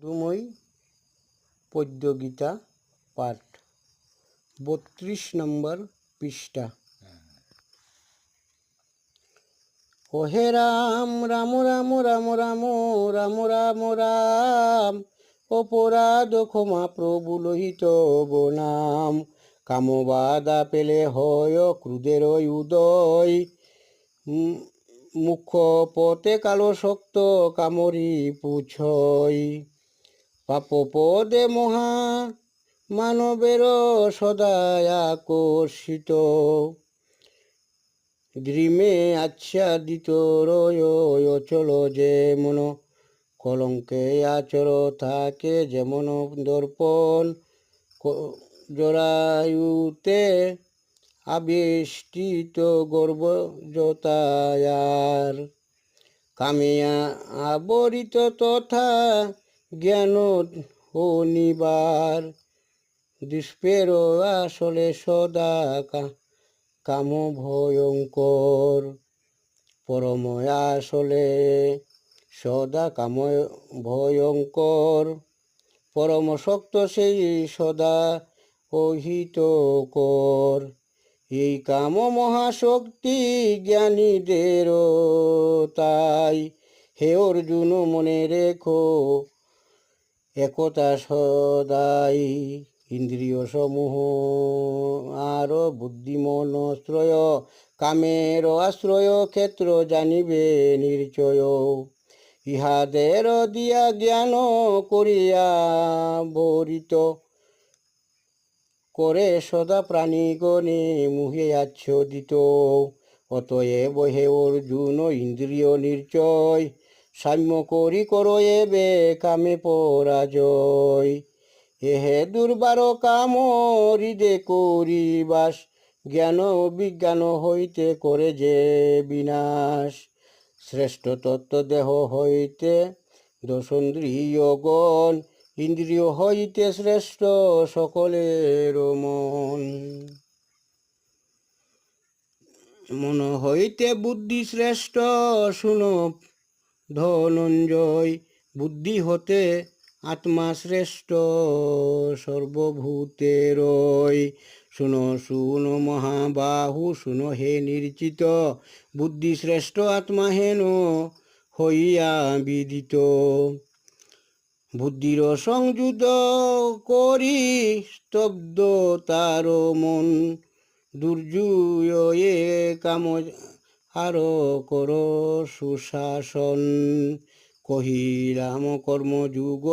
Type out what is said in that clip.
মধুময়ী পদ্যগীতা পাঠ 32 নম্বর পৃষ্ঠা। ওহে রাম রাম রাম রাম রাম রাম রাম রাম, অপরাধ ক্ষমা প্রভু লোহিত নাম। কামবাধা পেলে হয় ক্রুদের উদয়, মুখ পথে কালো শক্ত কামরি পুছয়। পাপ পদে মহা মানবের সদায় আকর্ষিত, দ্রিমে আচ্ছাদিত রয় অচল যেমন। কলঙ্কে আচর থাকে যেমন দর্পণ, জরায়ুতে আবেষ্টিত গর্ব যতায়ার। কামিয়া আবরিত তথা জ্ঞান অনিবার, দুষ্পের আসলে সদা কাম ভয়ঙ্কর। পরময় আসলে সদা কাম ভয়ঙ্কর, পরম শক্ত সেই সদা অহিতকর। এই কাম মহাশক্তি জ্ঞানীদের তাই, হে অর্জুন মনে রেখো একতা সদাই। ইন্দ্রিয় সমূহ আর বুদ্ধিমনশ্রয়, কামের আশ্রয় ক্ষেত্র জানিবে নিশ্চয়। ইহাদের দিয়া জ্ঞান করিয়া বরিত, করে সদা প্রাণীগণে মুহে আচ্ছদিত। অতএব হে অর্জুন ইন্দ্রিয় নির্চয়, সাম্য করি করো এবে কামে পরাজয়। এহে দুর্বার কাম হৃদে করিবাস, জ্ঞান বিজ্ঞান হইতে করে যে বিনাশ। শ্রেষ্ঠ তত্ত্ব দেহ হইতে দশেন্দ্রিয়গণ, ইন্দ্রিয় হইতে শ্রেষ্ঠ সকলের মন। মন হইতে বুদ্ধি শ্রেষ্ঠ শুনো ধনঞ্জয়, বুদ্ধি হতে আত্মা শ্রেষ্ঠ সর্বভূতেরই। শুনো শুনো মহাবাহু শুনো হে নির্চিত, বুদ্ধি শ্রেষ্ঠ আত্মা হেন হইয়া বিদিত। বুদ্ধির সংযুত করি স্তব্ধ তার মন, দুর্জয়ে কাম আর কর সুশাসন। কহিলাম কর্মযুগ